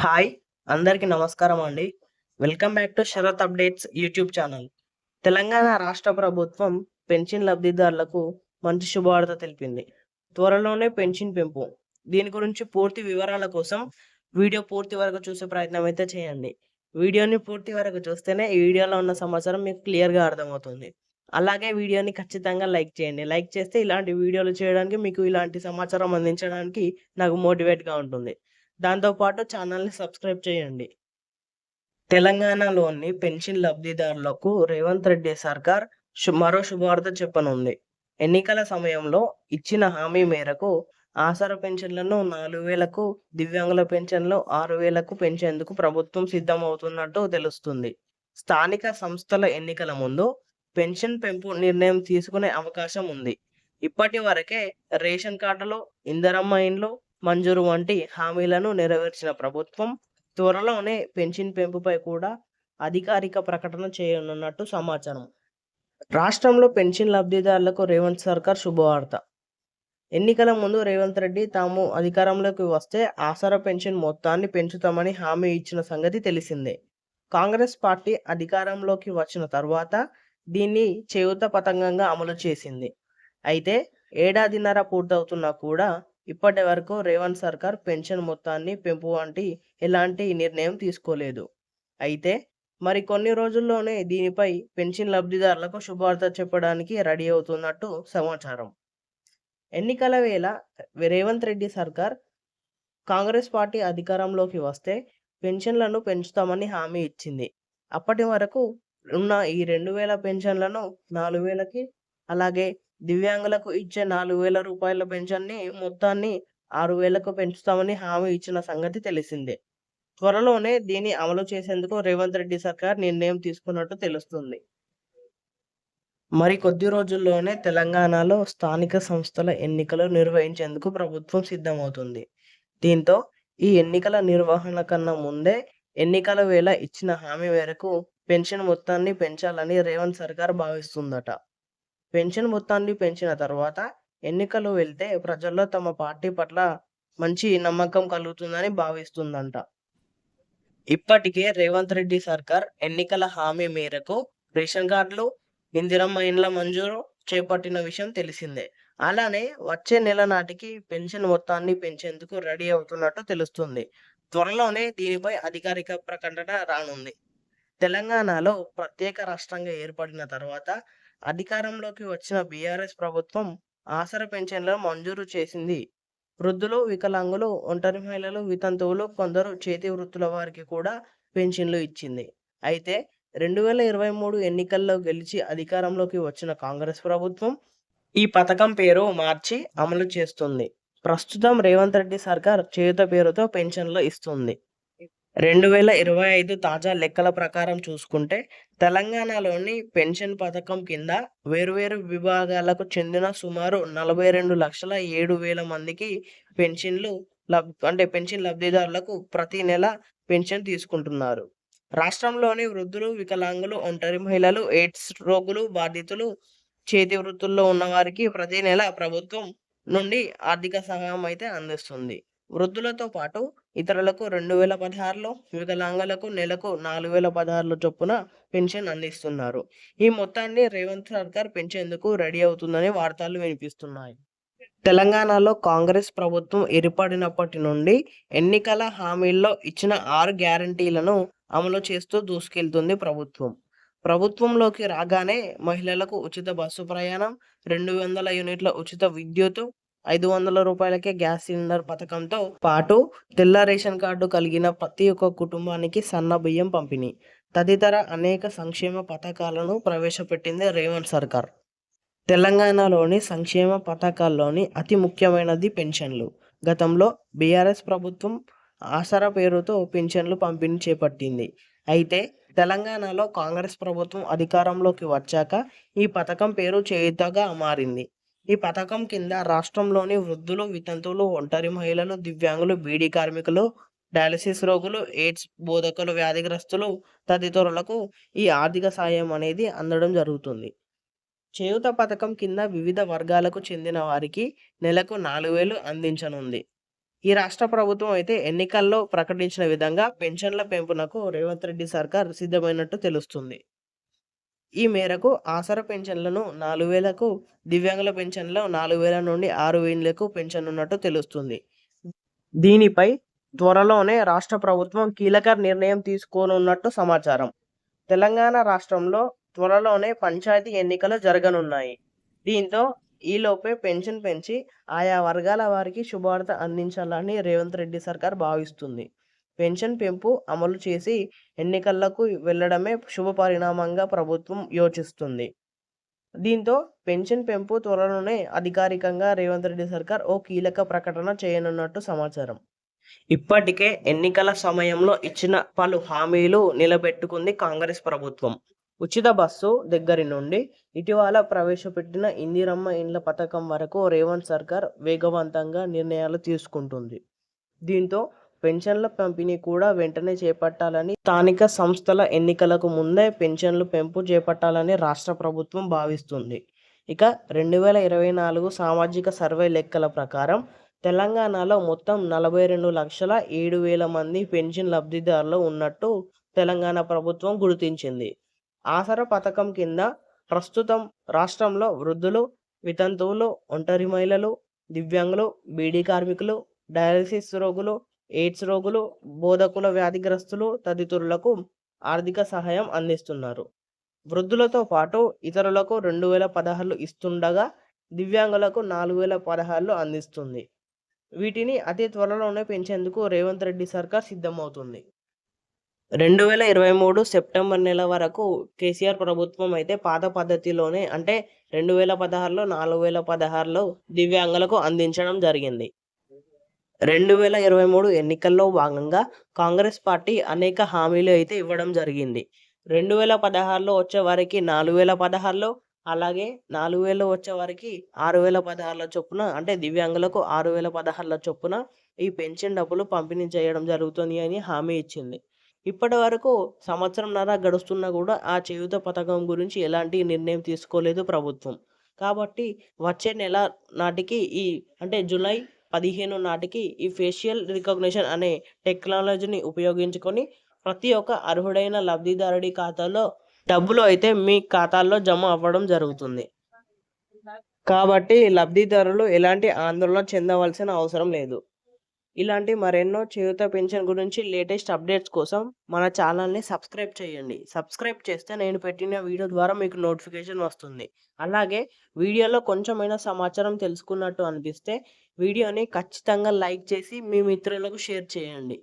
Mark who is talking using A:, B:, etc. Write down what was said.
A: Hi! అందరికీ నమస్కారం అండి. Welcome back to Sharath updates YouTube channel. Telangana రాష్ట్ర ప్రభుత్వం పెన్షన్ లబ్ధిదారులకు మంచి శుభవార్త తెలిపింది. త్వరలోనే పెన్షన్ పెంపు. దీని గురించి పూర్తి వివరాల కోసం వీడియో పూర్తి వరకు చూసే ప్రయత్నం అయితే చేయండి. వీడియోని పూర్తి వరకు చూస్తేనే ఈ వీడియోలో ఉన్న సమాచారం మీకు క్లియర్‌గా అర్థమవుతుంది. అలాగే వీడియోని ఖచ్చితంగా లైక్ చేయండి. లైక్ చేస్తే ఇలాంటి వీడియోలు చేయడానికి మీకు ఇలాంటి సమాచారం అందించడానికి నాకు మోటివేట్‌గా ఉంటుంది. దాంతో పాటు ఛానల్‌ని సబ్స్క్రైబ్ చేయండి. తెలంగాణలోని పెన్షన్ లబ్ధిదారులకు రేవంత్ రెడ్డి సర్కార్ మరో శుభవార్త చెప్పనుంది. ఎన్నికల సమయంలో ఇచ్చిన హామీ మేరకు ఆసరా పెన్షన్లను 4,000కు, దివ్యాంగుల పెన్షన్లు 6,000కు పెంచేందుకు ప్రభుత్వం సిద్ధమవుతున్నట్టు తెలుస్తుంది. స్థానిక సంస్థల ఎన్నికల ముందు పెన్షన్ పెంపు నిర్ణయం తీసుకునే అవకాశం ఉంది. ఇప్పటి వరకే రేషన్ కార్డులు, ఇందిరమ్మ ఇండ్లు మంజూరు వంటి హామీలను నెరవేర్చిన ప్రభుత్వం త్వరలోనే పెన్షన్ పెంపుపై కూడా అధికారిక ప్రకటన చేయనున్నట్టు సమాచారం. రాష్ట్రంలో పెన్షన్ లబ్ధిదారులకు రేవంత్ సర్కార్ శుభవార్త. ఎన్నికల ముందు రేవంత్ రెడ్డి తాము అధికారంలోకి వస్తే ఆసరా పెన్షన్ మొత్తాన్ని పెంచుతామని హామీ ఇచ్చిన సంగతి తెలిసిందే. కాంగ్రెస్ పార్టీ అధికారంలోకి వచ్చిన తర్వాత దీన్ని చేయూత పథకంగా అమలు చేసింది. అయితే ఏడాదిన్నర పూర్తవుతున్నా కూడా ఇప్పటి వరకు రేవంత్ సర్కార్ పెన్షన్ మొత్తాన్ని పెంపు వంటి ఎలాంటి నిర్ణయం తీసుకోలేదు. అయితే మరి కొన్ని రోజుల్లోనే దీనిపై పెన్షన్ లబ్ధిదారులకు శుభవార్త చెప్పడానికి రెడీ అవుతున్నట్టు సమాచారం. ఎన్నికల వేళ రేవంత్ రెడ్డి సర్కార్ కాంగ్రెస్ పార్టీ అధికారంలోకి వస్తే పెన్షన్లను పెంచుతామని హామీ ఇచ్చింది. అప్పటి వరకు ఉన్న ఈ 2,000 పెన్షన్లను 4,000కి, అలాగే దివ్యాంగులకు ఇచ్చే రూ. 4,000 పెన్షన్‌ని మొత్తాన్ని 6,000కు పెంచుతామని హామీ ఇచ్చిన సంగతి తెలిసిందే. త్వరలోనే దీన్ని అమలు చేసేందుకు రేవంత్ రెడ్డి సర్కార్ నిర్ణయం తీసుకున్నట్టు తెలుస్తుంది. మరి కొద్ది రోజుల్లోనే తెలంగాణలో స్థానిక సంస్థల ఎన్నికలు నిర్వహించేందుకు ప్రభుత్వం సిద్ధమవుతుంది. దీంతో ఈ ఎన్నికల నిర్వహణ కన్నా ముందే ఎన్నికల వేళ ఇచ్చిన హామీ మేరకు పెన్షన్ మొత్తాన్ని పెంచాలని రేవంత్ సర్కార్ భావిస్తుందట. పెన్షన్ మొత్తాన్ని పెంచిన తర్వాత ఎన్నికలు వెళ్తే ప్రజల్లో తమ పార్టీ పట్ల మంచి నమ్మకం కలుగుతుందని భావిస్తుందంట. ఇప్పటికే రేవంత్ రెడ్డి సర్కార్ ఎన్నికల హామీ మేరకు రేషన్ కార్డులు, ఇందిరమ్మ ఇండ్ల మంజూరు చేపట్టిన విషయం తెలిసిందే. అలానే వచ్చే నెల నాటికి పెన్షన్ మొత్తాన్ని పెంచేందుకు రెడీ అవుతున్నట్టు తెలుస్తుంది. త్వరలోనే దీనిపై అధికారిక ప్రకటన రానుంది. తెలంగాణలో ప్రత్యేక రాష్ట్రంగా ఏర్పడిన తర్వాత అధికారంలోకి వచ్చిన బీఆర్ఎస్ ప్రభుత్వం ఆసరా పెన్షన్లను మంజూరు చేసింది. వృద్ధులు, వికలాంగులు, ఒంటరి మహిళలు, వితంతువులు, కొందరు చేతి వృత్తుల వారికి కూడా పెన్షన్లు ఇచ్చింది. అయితే 2023 ఎన్నికల్లో గెలిచి అధికారంలోకి వచ్చిన కాంగ్రెస్ ప్రభుత్వం ఈ పథకం పేరు మార్చి అమలు చేస్తుంది. ప్రస్తుతం రేవంత్ రెడ్డి సర్కార్ చేయూత పేరుతో పెన్షన్లు ఇస్తుంది. 2025 తాజా లెక్కల ప్రకారం చూసుకుంటే తెలంగాణలోని పెన్షన్ పథకం కింద వేర్వేరు విభాగాలకు చెందిన సుమారు 42,07,000 మందికి పెన్షన్ లబ్ధిదారులకు ప్రతి నెల పెన్షన్ తీసుకుంటున్నారు. రాష్ట్రంలోని వృద్ధులు, వికలాంగులు, ఒంటరి మహిళలు, ఎయిడ్స్ రోగులు, బాధితులు, చేతి వృత్తుల్లో ఉన్నవారికి ప్రతి నెల ప్రభుత్వం నుండి ఆర్థిక సహాయం అయితే అందిస్తుంది. వృద్ధులతో పాటు ఇతరులకు 2,016, వికలాంగులకు నెలకు 4,016 చొప్పున పెన్షన్ అందిస్తున్నారు. ఈ మొత్తాన్ని రేవంత్ సర్కార్ పెంచేందుకు రెడీ అవుతుందని వార్తలు వినిపిస్తున్నాయి. తెలంగాణలో కాంగ్రెస్ ప్రభుత్వం ఏర్పడినప్పటి నుండి ఎన్నికల హామీల్లో ఇచ్చిన 6 గ్యారంటీలను అమలు చేస్తూ దూసుకెళ్తుంది ప్రభుత్వం. ప్రభుత్వంలోకి రాగానే మహిళలకు ఉచిత బస్సు ప్రయాణం, 200 యూనిట్ల ఉచిత విద్యుత్, రూ. 500కే గ్యాస్ సిలిండర్ పథకంతో పాటు తెల్ల రేషన్ కార్డు కలిగిన ప్రతి ఒక్క కుటుంబానికి సన్న బియ్యం పంపిణీ తదితర అనేక సంక్షేమ పథకాలను ప్రవేశపెట్టింది రేవంత్ సర్కార్. తెలంగాణలోని సంక్షేమ పథకాల్లోని అతి ముఖ్యమైనది పెన్షన్లు. గతంలో బీఆర్ఎస్ ప్రభుత్వం ఆసరా పేరుతో పెన్షన్లు పంపిణీ చేపట్టింది. అయితే తెలంగాణలో కాంగ్రెస్ ప్రభుత్వం అధికారంలోకి వచ్చాక ఈ పథకం పేరు చేయూతగా మారింది. ఈ పథకం కింద రాష్ట్రంలోని వృద్ధులు, వితంతువులు, ఒంటరి మహిళలు, దివ్యాంగులు, బీడీ కార్మికులు, డయాలసిస్ రోగులు, ఎయిడ్స్ బోధకులు, వ్యాధిగ్రస్తులు తదితరులకు ఈ ఆర్థిక సాయం అనేది అందడం జరుగుతుంది. చేయూత పథకం కింద వివిధ వర్గాలకు చెందిన వారికి నెలకు 4,000 అందించనుంది. ఈ రాష్ట్ర ప్రభుత్వం అయితే ఎన్నికల్లో ప్రకటించిన విధంగా పెన్షన్ల పెంపునకు రేవంత్ రెడ్డి సర్కార్ సిద్ధమైనట్టు తెలుస్తుంది. ఈ మేరకు ఆసరా పెన్షన్లను 4,000కు, దివ్యాంగుల పెన్షన్లు 4,000 నుండి 6,000కు పెంచనున్నట్టు తెలుస్తుంది. దీనిపై త్వరలోనే రాష్ట్ర ప్రభుత్వం కీలక నిర్ణయం తీసుకోనున్నట్టు సమాచారం. తెలంగాణ రాష్ట్రంలో త్వరలోనే పంచాయతీ ఎన్నికలు జరగనున్నాయి. దీంతో ఈలోపే పెన్షన్ పెంచి ఆయా వర్గాల వారికి శుభవార్త అందించాలని రేవంత్ రెడ్డి సర్కార్ భావిస్తుంది. పెన్షన్ పెంపు అమలు చేసి ఎన్నికలకు వెళ్లడమే శుభ పరిణామంగా ప్రభుత్వం యోచిస్తుంది. దీంతో పెన్షన్ పెంపు త్వరలోనే అధికారికంగా రేవంత్ రెడ్డి సర్కార్ ఓ కీలక ప్రకటన చేయనున్నట్టు సమాచారం. ఇప్పటికే ఎన్నికల సమయంలో ఇచ్చిన పలు హామీలు నిలబెట్టుకుంది కాంగ్రెస్ ప్రభుత్వం. ఉచిత బస్సు దగ్గరి నుండి ఇటీవల ప్రవేశపెట్టిన ఇందిరమ్మ ఇండ్ల పథకం వరకు రేవంత్ సర్కార్ వేగవంతంగా నిర్ణయాలు తీసుకుంటుంది. దీంతో పెన్షన్ల పంపిణీ కూడా వెంటనే చేపట్టాలని, స్థానిక సంస్థల ఎన్నికలకు ముందే పెన్షన్లు పెంపు చేపట్టాలని రాష్ట్ర ప్రభుత్వం భావిస్తుంది. ఇక 2024 సామాజిక సర్వే లెక్కల ప్రకారం తెలంగాణలో మొత్తం 42,07,000 మంది పెన్షన్ లబ్ధిదారులు ఉన్నట్టు తెలంగాణ ప్రభుత్వం గుర్తించింది. ఆసరా పథకం కింద ప్రస్తుతం రాష్ట్రంలో వృద్ధులు, వితంతువులు, ఒంటరి మహిళలు, దివ్యాంగులు, బీడీ కార్మికులు, డయాలసిస్ రోగులు, ఎయిడ్స్ రోగులు, బోధకుల వ్యాధిగ్రస్తులు తదితరులకు ఆర్థిక సహాయం అందిస్తున్నారు. వృద్ధులతో పాటు ఇతరులకు 2,016 ఇస్తుండగా దివ్యాంగులకు 4,016 అందిస్తుంది. వీటిని అతి త్వరలోనే పెంచేందుకు రేవంత్ రెడ్డి సర్కార్ సిద్ధమవుతుంది. 2023 సెప్టెంబర్ నెల వరకు కేసీఆర్ ప్రభుత్వం అయితే పాత పద్ధతిలోనే, అంటే 2016లో 4,016 దివ్యాంగులకు అందించడం జరిగింది. 2023 ఎన్నికల్లో భాగంగా కాంగ్రెస్ పార్టీ అనేక హామీలు అయితే ఇవ్వడం జరిగింది. 2016లో వచ్చే వారికి 4,016, అలాగే 4,000 వచ్చే వారికి 6,016 చొప్పున, అంటే దివ్యాంగులకు 6,016 చొప్పున ఈ పెన్షన్ డబ్బులు పంపిణీ చేయడం జరుగుతుంది అని హామీ ఇచ్చింది. ఇప్పటి వరకు సంవత్సరంన్నర గడుస్తున్నా కూడా ఆ చేయూత పథకం గురించి ఎలాంటి నిర్ణయం తీసుకోలేదు ప్రభుత్వం. కాబట్టి వచ్చే నెల నాటికి అంటే జూలై 15 నాటికి ఈ ఫేషియల్ రికగ్నిషన్ అనే టెక్నాలజీని ఉపయోగించుకొని ప్రతి ఒక్క అర్హుడైన లబ్ధిదారుడి ఖాతాలో డబ్బులు అయితే మీ ఖాతాల్లో జమ అవ్వడం జరుగుతుంది. కాబట్టి లబ్ధిదారులు ఎలాంటి ఆందోళన చెందవలసిన అవసరం లేదు. ఇలాంటి మరెన్నో చేయూత పెన్షన్ గురించి లేటెస్ట్ అప్డేట్స్ కోసం మన ఛానల్ని సబ్స్క్రైబ్ చేయండి. సబ్స్క్రైబ్ చేస్తే నేను పెట్టిన వీడియో ద్వారా మీకు నోటిఫికేషన్ వస్తుంది. అలాగే వీడియోలో కొంచెమైనా సమాచారం తెలుసుకున్నట్టు అనిపిస్తే వీడియోని ఖచ్చితంగా లైక్ చేసి మీ మిత్రులకు షేర్ చేయండి.